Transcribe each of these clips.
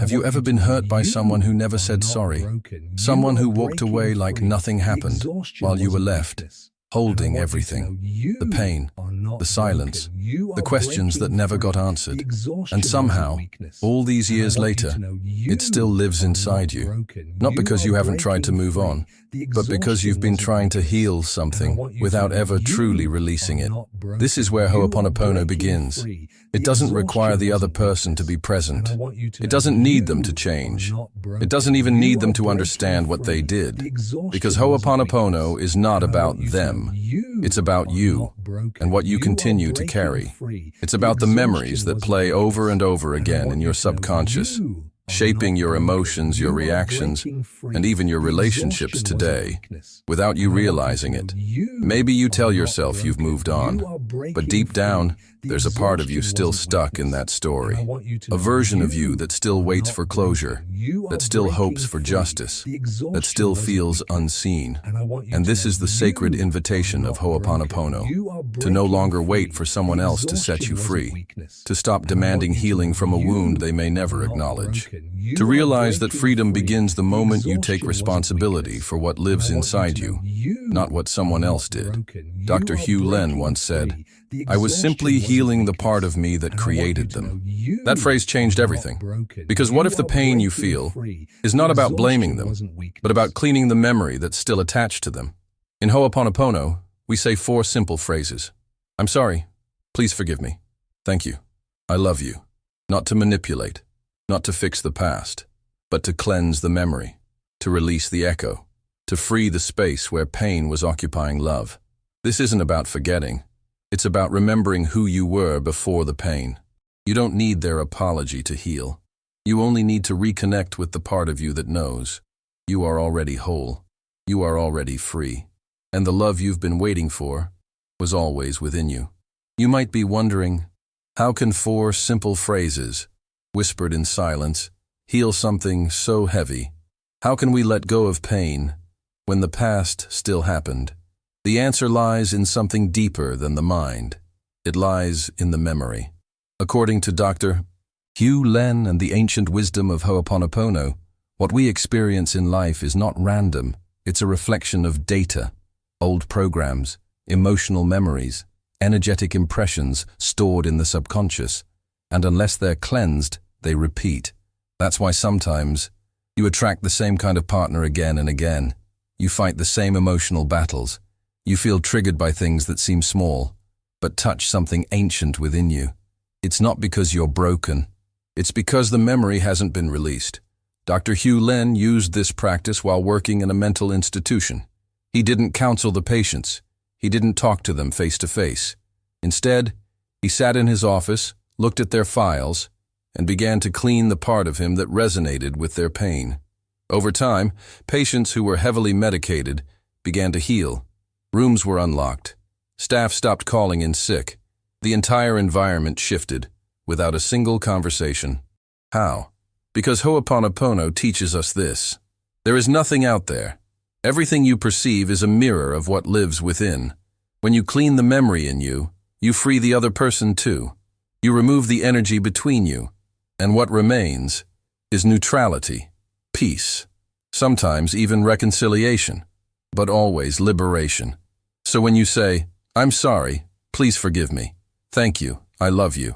Have you ever been hurt by someone who never said sorry? Someone who walked away like nothing happened while you were left, holding everything, the pain, the silence, the questions that never got answered. And somehow, all these years later, it still lives inside you. Not because you haven't tried to move on, but because you've been trying to heal something without ever truly releasing it. This is where Ho'oponopono begins. It doesn't require the other person to be present. It doesn't need them to change. It doesn't even need them to understand what they did. Because Ho'oponopono is not about them. It's about you and what you continue to carry. It's about the memories that play over and over again in your subconscious, shaping your emotions, your reactions, and even your relationships today, without you realizing it. Maybe you tell yourself you've moved on, but deep down, there's a part of you still stuck in that story, a version of you that still waits for closure, that still hopes for justice, that still feels unseen. And this is the sacred invitation of Ho'oponopono, to no longer wait for someone else to set you free, to stop demanding healing from a wound they may never acknowledge, to realize that freedom begins the moment you take responsibility for what lives inside you, not what someone else did. Dr. Hew Len once said, "I was simply healing the part of me that created them." That phrase changed everything. Because what if the pain you feel is not about blaming them, but about cleaning the memory that's still attached to them? In Ho'oponopono, we say 4 simple phrases. I'm sorry. Please forgive me. Thank you. I love you. Not to manipulate, not to fix the past, but to cleanse the memory, to release the echo, to free the space where pain was occupying love. This isn't about forgetting. It's about remembering who you were before the pain. You don't need their apology to heal. You only need to reconnect with the part of you that knows. You are already whole. You are already free. And the love you've been waiting for was always within you. You might be wondering, how can 4 simple phrases, whispered in silence, heal something so heavy? How can we let go of pain when the past still happened? The answer lies in something deeper than the mind. It lies in the memory. According to Dr. Hew Len and the ancient wisdom of Ho'oponopono, what we experience in life is not random. It's a reflection of data, old programs, emotional memories, energetic impressions stored in the subconscious. And unless they're cleansed, they repeat. That's why sometimes you attract the same kind of partner again and again. You fight the same emotional battles. You feel triggered by things that seem small, but touch something ancient within you. It's not because you're broken. It's because the memory hasn't been released. Dr. Hew Len used this practice while working in a mental institution. He didn't counsel the patients. He didn't talk to them face to face. Instead, he sat in his office, looked at their files, and began to clean the part of him that resonated with their pain. Over time, patients who were heavily medicated began to heal. Rooms were unlocked. Staff stopped calling in sick. The entire environment shifted, without a single conversation. How? Because Ho'oponopono teaches us this. There is nothing out there. Everything you perceive is a mirror of what lives within. When you clean the memory in you, you free the other person too. You remove the energy between you. And what remains is neutrality, peace, sometimes even reconciliation, but always liberation. So when you say, "I'm sorry, please forgive me. Thank you, I love you,"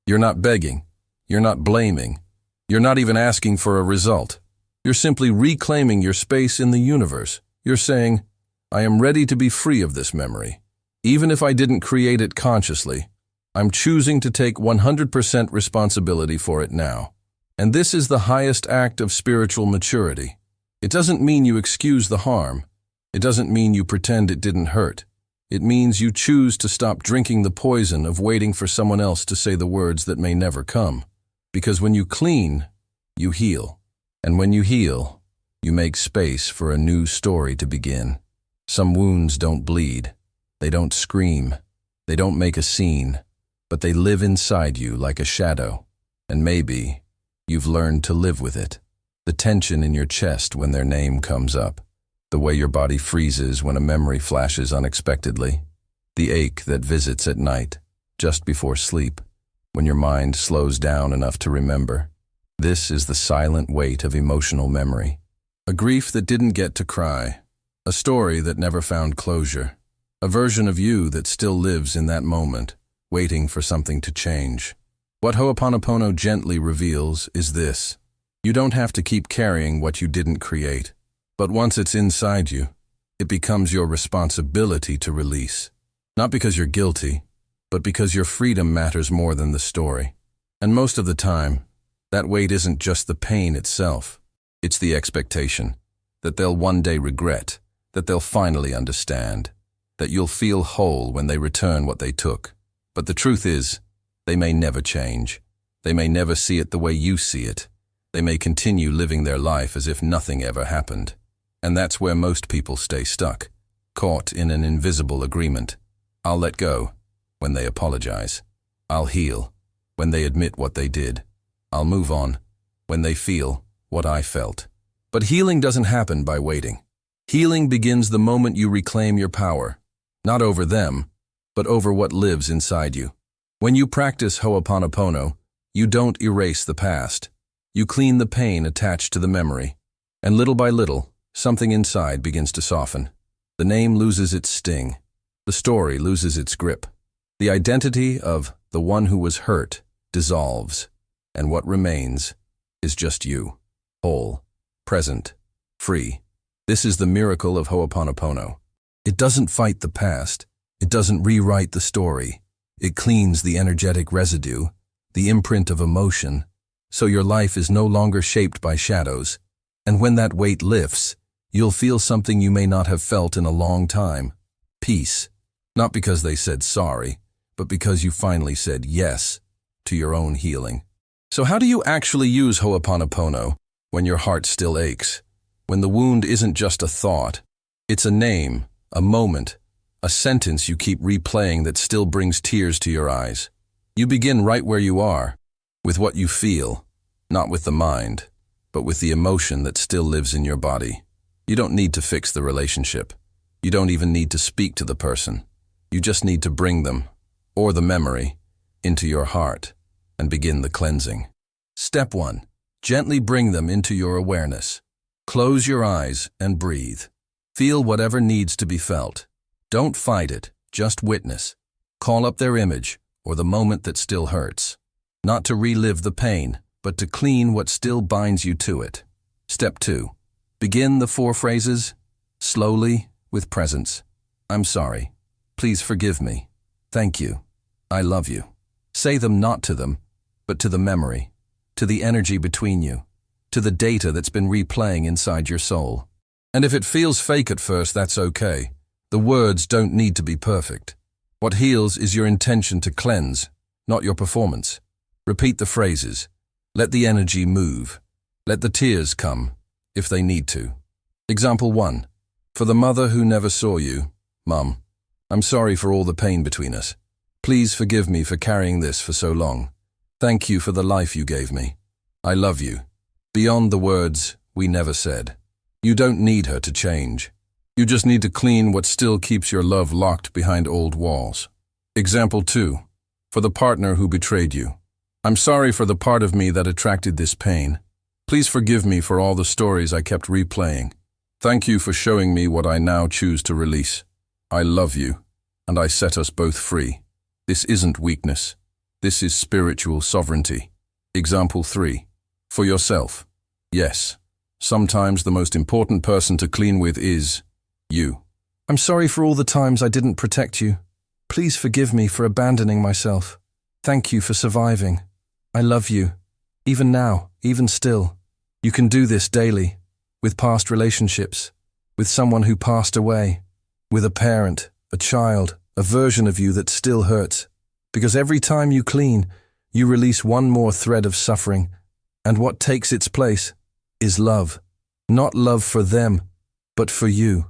you're not begging, you're not blaming, you're not even asking for a result. You're simply reclaiming your space in the universe. You're saying, "I am ready to be free of this memory. Even if I didn't create it consciously, I'm choosing to take 100% responsibility for it now." And this is the highest act of spiritual maturity. It doesn't mean you excuse the harm. It doesn't mean you pretend it didn't hurt. It means you choose to stop drinking the poison of waiting for someone else to say the words that may never come. Because when you clean, you heal. And when you heal, you make space for a new story to begin. Some wounds don't bleed. They don't scream. They don't make a scene. But they live inside you like a shadow. And maybe you've learned to live with it. The tension in your chest when their name comes up. The way your body freezes when a memory flashes unexpectedly. The ache that visits at night, just before sleep, when your mind slows down enough to remember. This is the silent weight of emotional memory. A grief that didn't get to cry. A story that never found closure. A version of you that still lives in that moment, waiting for something to change. What Ho'oponopono gently reveals is this. You don't have to keep carrying what you didn't create. But once it's inside you, it becomes your responsibility to release. Not because you're guilty, but because your freedom matters more than the story. And most of the time, that weight isn't just the pain itself. It's the expectation that they'll one day regret, that they'll finally understand, that you'll feel whole when they return what they took. But the truth is, they may never change. They may never see it the way you see it. They may continue living their life as if nothing ever happened. And that's where most people stay stuck, caught in an invisible agreement. I'll let go when they apologize. I'll heal when they admit what they did. I'll move on when they feel what I felt. But healing doesn't happen by waiting. Healing begins the moment you reclaim your power, not over them, but over what lives inside you. When you practice Ho'oponopono, you don't erase the past. You clean the pain attached to the memory. And little by little, something inside begins to soften. The name loses its sting. The story loses its grip. The identity of the one who was hurt dissolves. And what remains is just you, whole, present, free. This is the miracle of Ho'oponopono. It doesn't fight the past. It doesn't rewrite the story. It cleans the energetic residue, the imprint of emotion, so your life is no longer shaped by shadows. And when that weight lifts, you'll feel something you may not have felt in a long time. Peace. Not because they said sorry, but because you finally said yes to your own healing. So how do you actually use Ho'oponopono when your heart still aches? When the wound isn't just a thought, it's a name, a moment, a sentence you keep replaying that still brings tears to your eyes. You begin right where you are, with what you feel, not with the mind, but with the emotion that still lives in your body. You don't need to fix the relationship. You don't even need to speak to the person. You just need to bring them, or the memory, into your heart and begin the cleansing. Step 1. Gently bring them into your awareness. Close your eyes and breathe. Feel whatever needs to be felt. Don't fight it, just witness. Call up their image or the moment that still hurts. Not to relive the pain, but to clean what still binds you to it. Step 2. Begin the 4 phrases, slowly, with presence. I'm sorry. Please forgive me. Thank you. I love you. Say them not to them, but to the memory, to the energy between you, to the data that's been replaying inside your soul. And if it feels fake at first, that's okay. The words don't need to be perfect. What heals is your intention to cleanse, not your performance. Repeat the phrases. Let the energy move. Let the tears come, if they need to. Example 1. For the mother who never saw you, Mum, I'm sorry for all the pain between us. Please forgive me for carrying this for so long. Thank you for the life you gave me. I love you. Beyond the words we never said. You don't need her to change. You just need to clean what still keeps your love locked behind old walls. Example 2. For the partner who betrayed you. I'm sorry for the part of me that attracted this pain. Please forgive me for all the stories I kept replaying. Thank you for showing me what I now choose to release. I love you, and I set us both free. This isn't weakness. This is spiritual sovereignty. Example 3. For yourself. Yes, sometimes the most important person to clean with is you. I'm sorry for all the times I didn't protect you. Please forgive me for abandoning myself. Thank you for surviving. I love you. Even now, even still. You can do this daily, with past relationships, with someone who passed away, with a parent, a child, a version of you that still hurts. Because every time you clean, you release one more thread of suffering, and what takes its place is love. Not love for them, but for you.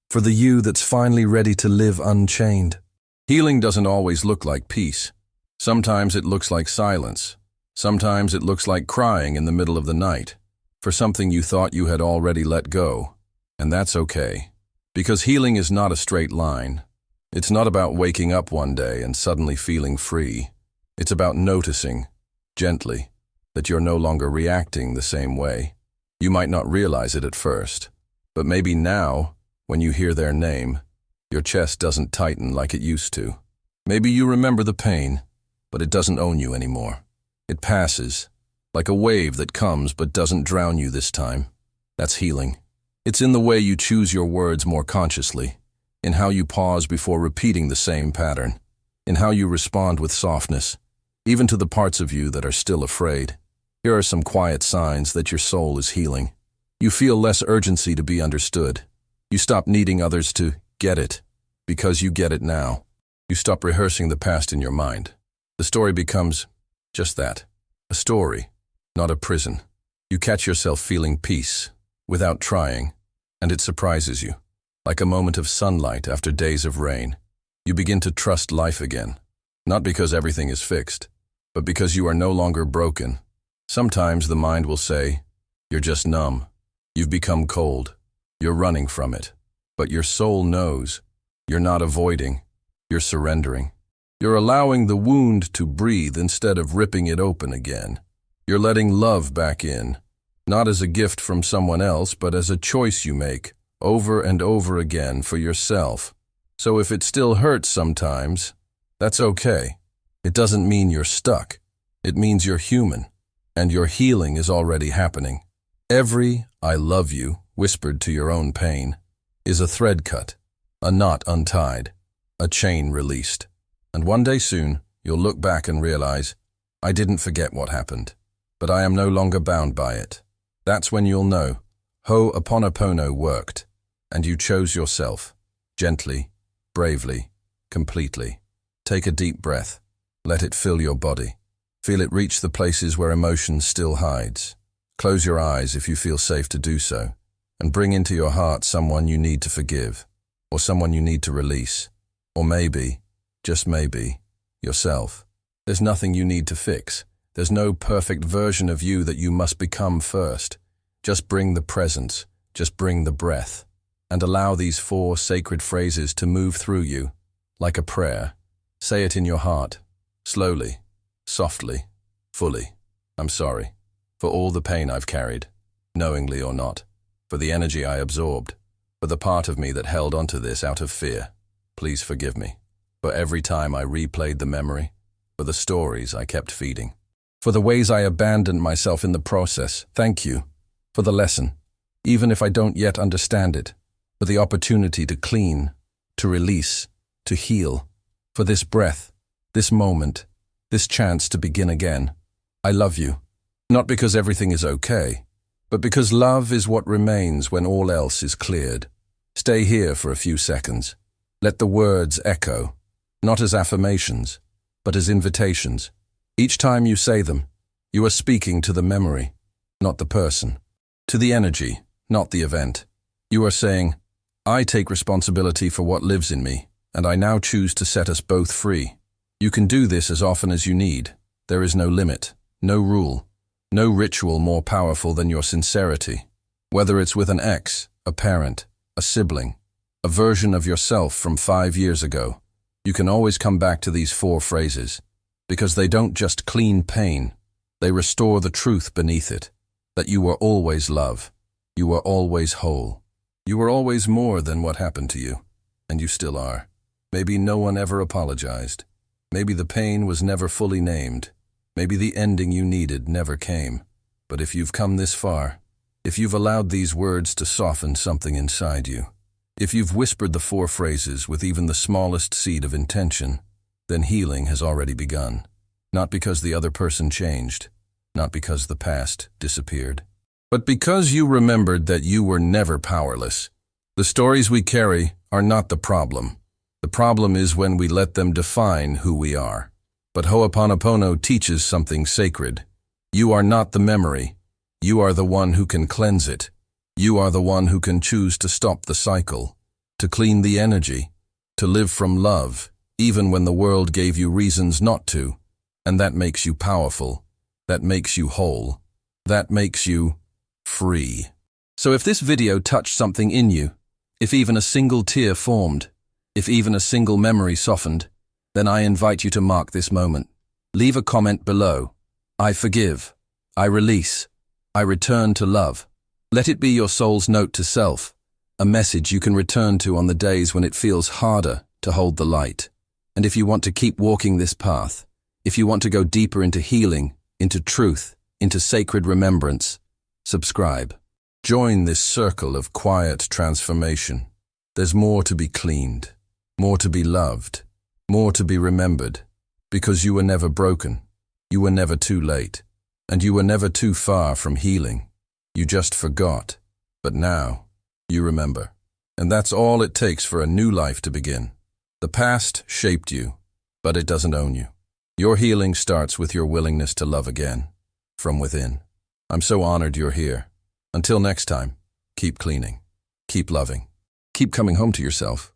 For the you that's finally ready to live unchained. Healing doesn't always look like peace. Sometimes it looks like silence. Sometimes it looks like crying in the middle of the night for something you thought you had already let go. And that's okay. Because healing is not a straight line. It's not about waking up one day and suddenly feeling free. It's about noticing, gently, that you're no longer reacting the same way. You might not realize it at first, but maybe now, when you hear their name, your chest doesn't tighten like it used to. Maybe you remember the pain, but it doesn't own you anymore. It passes, like a wave that comes but doesn't drown you this time. That's healing. It's in the way you choose your words more consciously, in how you pause before repeating the same pattern, in how you respond with softness, even to the parts of you that are still afraid. Here are some quiet signs that your soul is healing. You feel less urgency to be understood. You stop needing others to get it, because you get it now. You stop rehearsing the past in your mind. The story becomes just that, a story, not a prison. You catch yourself feeling peace, without trying, and it surprises you. Like a moment of sunlight after days of rain, you begin to trust life again, not because everything is fixed, but because you are no longer broken. Sometimes the mind will say, you're just numb, you've become cold, you're running from it. But your soul knows, you're not avoiding, you're surrendering. You're allowing the wound to breathe instead of ripping it open again. You're letting love back in, not as a gift from someone else, but as a choice you make, over and over again for yourself. So if it still hurts sometimes, that's okay. It doesn't mean you're stuck. It means you're human, and your healing is already happening. Every "I love you" whispered to your own pain is a thread cut, a knot untied, a chain released. And one day soon, you'll look back and realize, I didn't forget what happened, but I am no longer bound by it. That's when you'll know, Ho'oponopono worked, and you chose yourself, gently, bravely, completely. Take a deep breath. Let it fill your body. Feel it reach the places where emotion still hides. Close your eyes if you feel safe to do so, and bring into your heart someone you need to forgive, or someone you need to release, or maybe, just maybe, yourself. There's nothing you need to fix. There's no perfect version of you that you must become first. Just bring the presence, just bring the breath, and allow these 4 sacred phrases to move through you, like a prayer. Say it in your heart, slowly, softly, fully. I'm sorry, for all the pain I've carried, knowingly or not, for the energy I absorbed, for the part of me that held onto this out of fear. Please forgive me. For every time I replayed the memory, for the stories I kept feeding, for the ways I abandoned myself in the process. Thank you for the lesson, even if I don't yet understand it, for the opportunity to clean, to release, to heal, for this breath, this moment, this chance to begin again. I love you, not because everything is okay, but because love is what remains when all else is cleared. Stay here for a few seconds. Let the words echo, not as affirmations, but as invitations. Each time you say them, you are speaking to the memory, not the person, to the energy, not the event. You are saying, I take responsibility for what lives in me, and I now choose to set us both free. You can do this as often as you need. There is no limit, no rule, no ritual more powerful than your sincerity. Whether it's with an ex, a parent, a sibling, a version of yourself from 5 years ago, you can always come back to these 4 phrases, because they don't just clean pain, they restore the truth beneath it, that you were always love, you were always whole, you were always more than what happened to you, and you still are. Maybe no one ever apologized. Maybe the pain was never fully named. Maybe the ending you needed never came. But if you've come this far, if you've allowed these words to soften something inside you, if you've whispered the 4 phrases with even the smallest seed of intention, then healing has already begun. Not because the other person changed, not because the past disappeared, but because you remembered that you were never powerless. The stories we carry are not the problem. The problem is when we let them define who we are. But Ho'oponopono teaches something sacred. You are not the memory. You are the one who can cleanse it. You are the one who can choose to stop the cycle, to clean the energy, to live from love, even when the world gave you reasons not to. And that makes you powerful. That makes you whole. That makes you free. So if this video touched something in you, if even a single tear formed, if even a single memory softened, then I invite you to mark this moment. Leave a comment below. I forgive. I release. I return to love. Let it be your soul's note to self, a message you can return to on the days when it feels harder to hold the light. And if you want to keep walking this path, if you want to go deeper into healing, into truth, into sacred remembrance, subscribe. Join this circle of quiet transformation. There's more to be cleaned, more to be loved, more to be remembered, because you were never broken, you were never too late, and you were never too far from healing. You just forgot, but now you remember. And that's all it takes for a new life to begin. The past shaped you, but it doesn't own you. Your healing starts with your willingness to love again, from within. I'm so honored you're here. Until next time, keep cleaning, keep loving, keep coming home to yourself.